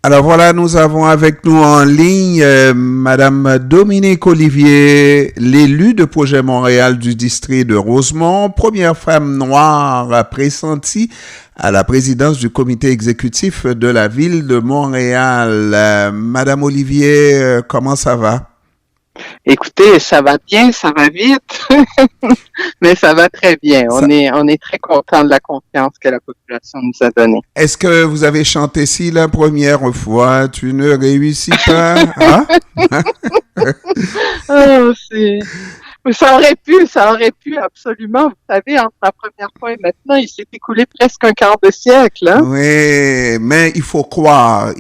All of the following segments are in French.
Alors voilà, nous avons avec nous en ligne Madame Dominique Olivier, l'élue de Projet Montréal du district de Rosemont, première femme noire pressentie à la présidence du comité exécutif de la ville de Montréal. Madame Olivier, comment ça va? Écoutez, ça va bien, ça va vite, mais ça va très bien. Ça- On est très content de la confiance que la population nous a donnée. Est-ce que vous avez chanté si la première fois tu ne réussis pas? Hein? Oh, ça aurait pu absolument. Vous savez, entre la première fois et maintenant, il s'est écoulé presque un quart de siècle, hein? Oui, mais il faut croire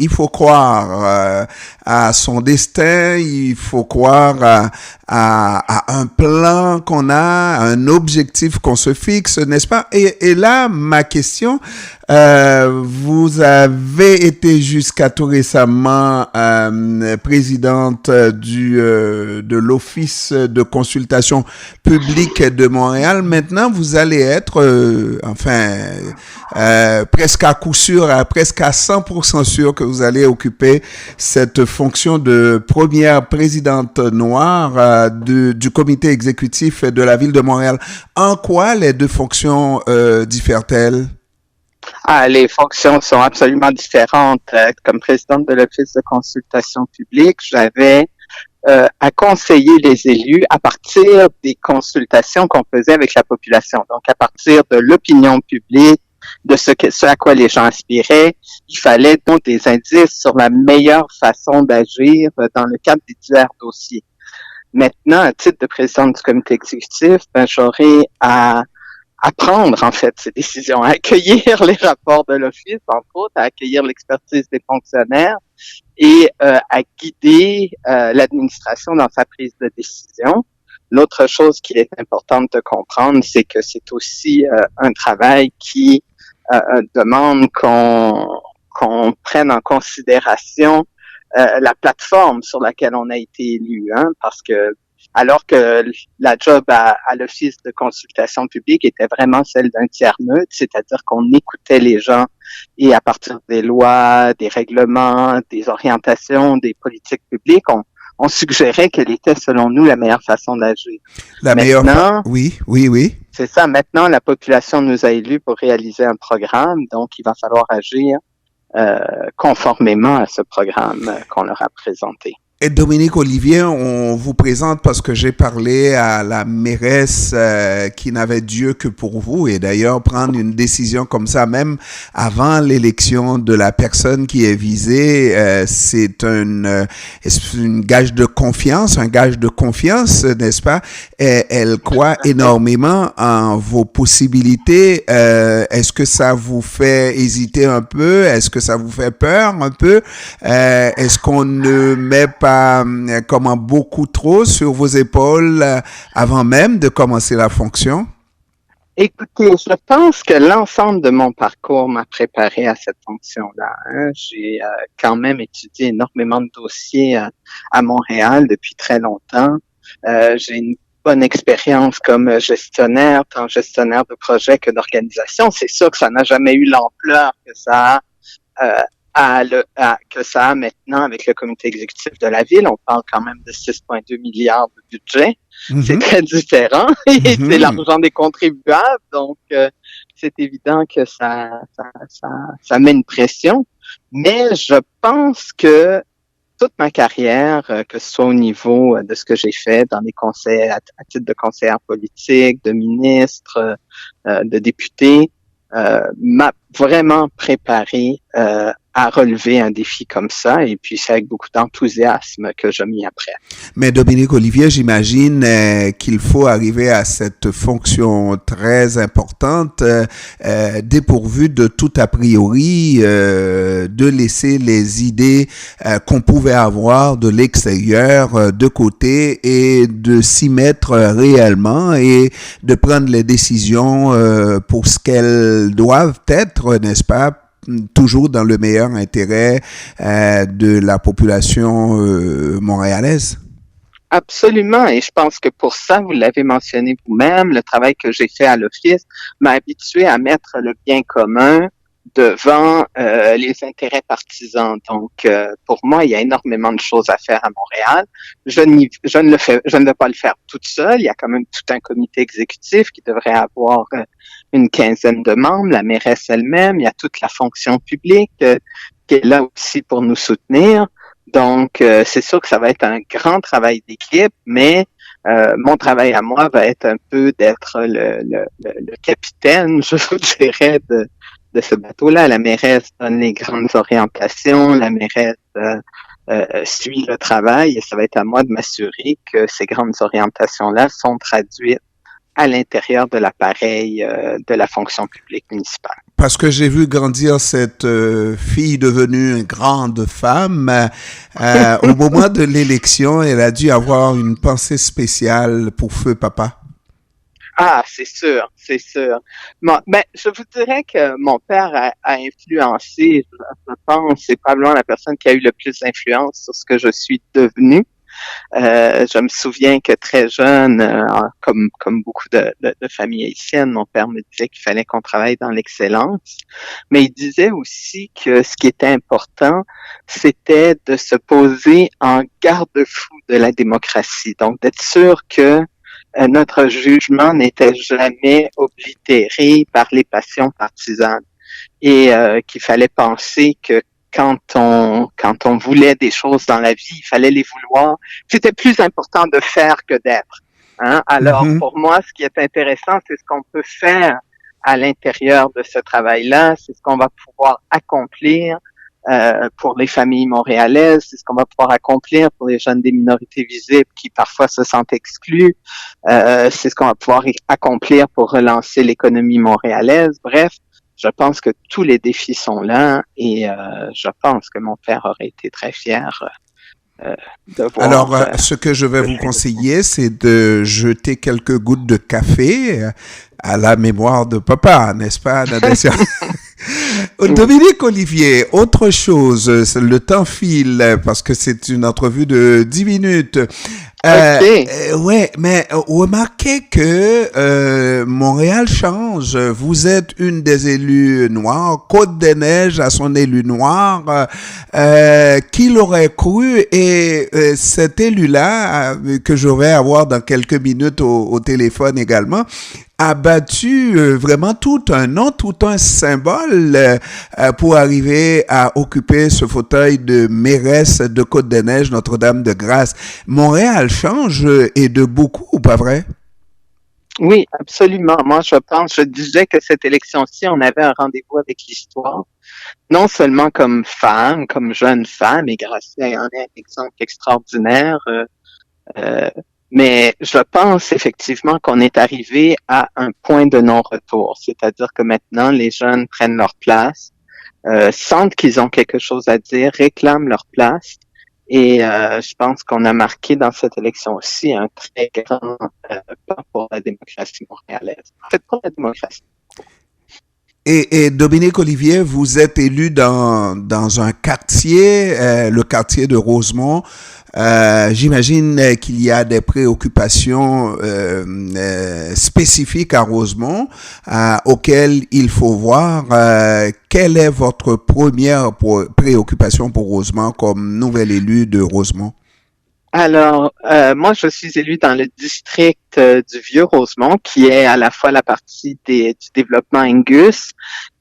à son destin, il faut croire à un plan qu'on a, à un objectif qu'on se fixe, n'est-ce pas? Et là, ma question, vous avez été jusqu'à tout récemment présidente de l'Office de consultation publique de Montréal. Maintenant, vous allez être, presque à coup sûr, presque à 100% sûr que vous allez occuper cette fonction de première présidente noire du comité exécutif de la ville de Montréal. En quoi les deux fonctions diffèrent-elles? Ah, les fonctions sont absolument différentes. Comme présidente de l'Office de consultation publique, j'avais à conseiller les élus à partir des consultations qu'on faisait avec la population. Donc, à partir de l'opinion publique, de ce à quoi les gens aspiraient, il fallait donc des indices sur la meilleure façon d'agir dans le cadre des divers dossiers. Maintenant, à titre de présidente du comité exécutif, j'aurai à prendre, en fait, ces décisions, à accueillir les rapports de l'Office, entre autres, à accueillir l'expertise des fonctionnaires et à guider l'administration dans sa prise de décision. L'autre chose qui est importante de comprendre, c'est que c'est aussi un travail qui demande qu'on prenne en considération la plateforme sur laquelle on a été élu, hein, parce que alors que la job à l'Office de consultation publique était vraiment celle d'un tiers-neutre, c'est-à-dire qu'on écoutait les gens et à partir des lois, des règlements, des orientations, des politiques publiques, on suggérait quelle était, selon nous, la meilleure façon d'agir. Maintenant, Oui, oui, oui. c'est ça. Maintenant, la population nous a élus pour réaliser un programme, donc il va falloir agir conformément à ce programme qu'on leur a présenté. Et Dominique Olivier, on vous présente parce que j'ai parlé à la mairesse qui n'avait Dieu que pour vous. Et d'ailleurs, prendre une décision comme ça, même avant l'élection de la personne qui est visée, c'est une gage de confiance, un gage de confiance, n'est-ce pas? Et elle croit énormément en vos possibilités. Est-ce que ça vous fait hésiter un peu? Est-ce que ça vous fait peur un peu? Est-ce qu'on ne met pas comment beaucoup trop sur vos épaules avant même de commencer la fonction? Écoutez, je pense que l'ensemble de mon parcours m'a préparé à cette fonction-là, hein. J'ai quand même étudié énormément de dossiers à Montréal depuis très longtemps. J'ai une bonne expérience comme gestionnaire, tant gestionnaire de projet que d'organisation. C'est sûr que ça n'a jamais eu l'ampleur que ça a que ça a maintenant avec le comité exécutif de la ville. On parle quand même de 6,2 milliards de budget. C'est très différent et c'est l'argent des contribuables. Donc, c'est évident que ça met une pression. Mais je pense que toute ma carrière, que ce soit au niveau de ce que j'ai fait dans les conseils à titre de conseillère politique, de ministre, de député, m'a vraiment préparé à relever un défi comme ça, et puis c'est avec beaucoup d'enthousiasme que je m'y apprête. Mais Dominique Olivier, j'imagine qu'il faut arriver à cette fonction très importante, dépourvue de tout a priori, de laisser les idées qu'on pouvait avoir de l'extérieur de côté et de s'y mettre réellement et de prendre les décisions pour ce qu'elles doivent être, n'est-ce pas? Toujours dans le meilleur intérêt de la population montréalaise. Absolument, et je pense que pour ça, vous l'avez mentionné vous-même, le travail que j'ai fait à l'Office m'a habitué à mettre le bien commun devant les intérêts partisans. Donc, pour moi, il y a énormément de choses à faire à Montréal. Je ne vais pas le faire toute seule. Il y a quand même tout un comité exécutif qui devrait avoir une quinzaine de membres, la mairesse elle-même. Il y a toute la fonction publique qui est là aussi pour nous soutenir. Donc, c'est sûr que ça va être un grand travail d'équipe, mais mon travail à moi va être un peu d'être le capitaine, je vous dirais, de ce bateau-là. La mairesse donne les grandes orientations, la mairesse suit le travail et ça va être à moi de m'assurer que ces grandes orientations-là sont traduites à l'intérieur de l'appareil de la fonction publique municipale. Parce que j'ai vu grandir cette fille devenue une grande femme. Au moment de l'élection, elle a dû avoir une pensée spéciale pour Feu Papa. Ah, c'est sûr, c'est sûr. Bon, ben, je vous dirais que mon père a influencé, je pense, c'est probablement la personne qui a eu le plus d'influence sur ce que je suis devenue. Je me souviens que très jeune, comme beaucoup de familles haïtiennes, mon père me disait qu'il fallait qu'on travaille dans l'excellence, mais il disait aussi que ce qui était important, c'était de se poser en garde-fou de la démocratie. Donc, d'être sûr que notre jugement n'était jamais oblitéré par les passions partisanes et qu'il fallait penser que quand on voulait des choses dans la vie, il fallait les vouloir. C'était plus important de faire que d'être. Hein? Alors, pour moi, ce qui est intéressant, c'est ce qu'on peut faire à l'intérieur de ce travail-là, c'est ce qu'on va pouvoir accomplir pour les familles montréalaises, c'est ce qu'on va pouvoir accomplir pour les jeunes des minorités visibles qui parfois se sentent exclus, c'est ce qu'on va pouvoir accomplir pour relancer l'économie montréalaise. Bref, je pense que tous les défis sont là et je pense que mon père aurait été très fier de voir. Alors, ce que je vais vous conseiller, c'est de jeter quelques gouttes de café à la mémoire de papa, n'est-ce pas, Nadessia? Dominique Olivier, autre chose, le temps file parce que c'est une entrevue de 10 minutes. Ouais, mais remarquez que Montréal change. Vous êtes une des élus noirs. Côte-des-Neiges a son élu noir. Qui l'aurait cru? Et cet élu-là, que je vais avoir dans quelques minutes au téléphone également, a battu vraiment tout un nom, tout un symbole pour arriver à occuper ce fauteuil de mairesse de Côte-des-Neiges, Notre-Dame-de-Grâce. Montréal change et de beaucoup, pas vrai? Oui, absolument. Moi, je disais que cette élection-ci, on avait un rendez-vous avec l'histoire, non seulement comme femme, comme jeune femme, et Gracia en est un exemple extraordinaire, mais je pense effectivement qu'on est arrivé à un point de non-retour, c'est-à-dire que maintenant les jeunes prennent leur place, sentent qu'ils ont quelque chose à dire, réclament leur place, et je pense qu'on a marqué dans cette élection aussi un très grand pas pour la démocratie montréalaise. En fait, pour la démocratie. Et Dominique Olivier, vous êtes élu dans un quartier, le quartier de Rosemont. J'imagine qu'il y a des préoccupations spécifiques à Rosemont auxquelles il faut voir. Quelle est votre première préoccupation pour Rosemont comme nouvel élu de Rosemont? Alors, moi, je suis élue dans le district du Vieux-Rosemont, qui est à la fois la partie du développement Angus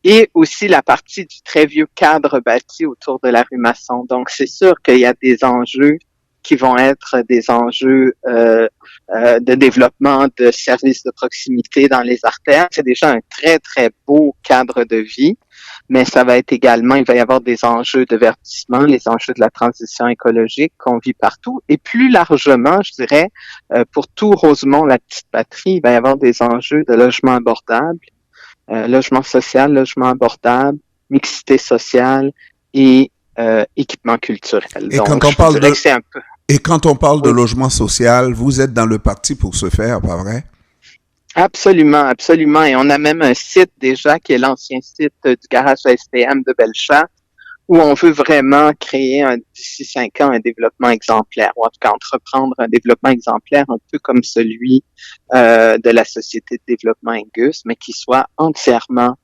et aussi la partie du très vieux cadre bâti autour de la rue Masson. Donc, c'est sûr qu'il y a des enjeux qui vont être des enjeux de développement de services de proximité dans les artères. C'est déjà un très, très beau cadre de vie, mais ça va être également, il va y avoir des enjeux de verdissement, les enjeux de la transition écologique qu'on vit partout. Et plus largement, je dirais, pour tout Rosemont, la petite patrie, il va y avoir des enjeux de logement abordable, logement social, logement abordable, mixité sociale et équipement culturel. Et donc, quand on parle de... c'est un peu... Et quand on parle de logement social, vous êtes dans le parti pour ce faire, pas vrai? Absolument, absolument. Et on a même un site déjà qui est l'ancien site du garage STM de Bellechasse où on veut vraiment créer d'ici 5 ans un développement exemplaire, ou en tout cas entreprendre un développement exemplaire un peu comme celui de la Société de développement Angus, mais qui soit entièrement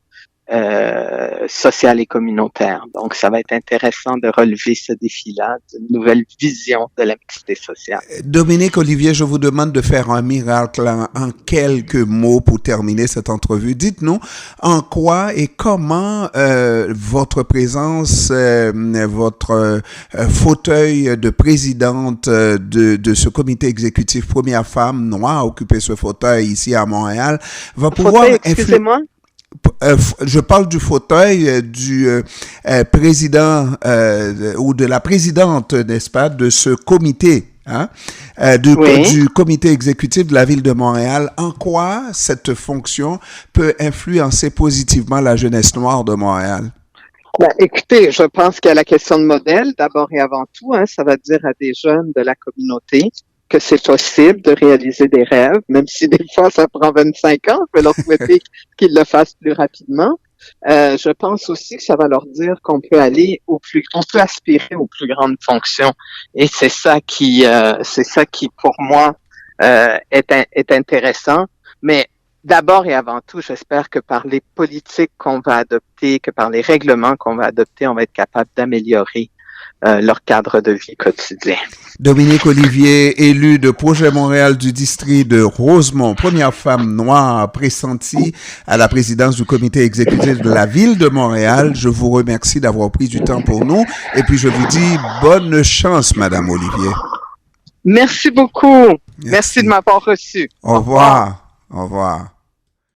sociale et communautaire. Donc, ça va être intéressant de relever ce défi-là, d'une nouvelle vision de la mixité sociale. Dominique Olivier, je vous demande de faire un miracle en quelques mots pour terminer cette entrevue. Dites-nous en quoi et comment votre présence, votre fauteuil de présidente de ce comité exécutif Première Femme Noire à occuper ce fauteuil ici à Montréal va pouvoir excusez-moi? Je parle du fauteuil du président ou de la présidente, n'est-ce pas, de ce comité, hein, du comité exécutif de la ville de Montréal. En quoi cette fonction peut influencer positivement la jeunesse noire de Montréal? Ben, écoutez, je pense qu'il y a la question de modèle, d'abord et avant tout. Hein, ça va dire à des jeunes de la communauté que c'est possible de réaliser des rêves, même si des fois ça prend 25 ans. Je vais leur souhaiter qu'ils le fassent plus rapidement. Je pense aussi que ça va leur dire qu'on peut aller on peut aspirer aux plus grandes fonctions. Et c'est ça qui pour moi est intéressant. Mais d'abord et avant tout, j'espère que par les politiques qu'on va adopter, que par les règlements qu'on va adopter, on va être capable d'améliorer leur cadre de vie quotidien. Dominique Olivier, élue de Projet Montréal du district de Rosemont, première femme noire pressentie à la présidence du comité exécutif de la ville de Montréal. Je vous remercie d'avoir pris du temps pour nous et puis je vous dis bonne chance, Madame Olivier. Merci beaucoup. Merci de m'avoir reçu. Au revoir. Au revoir.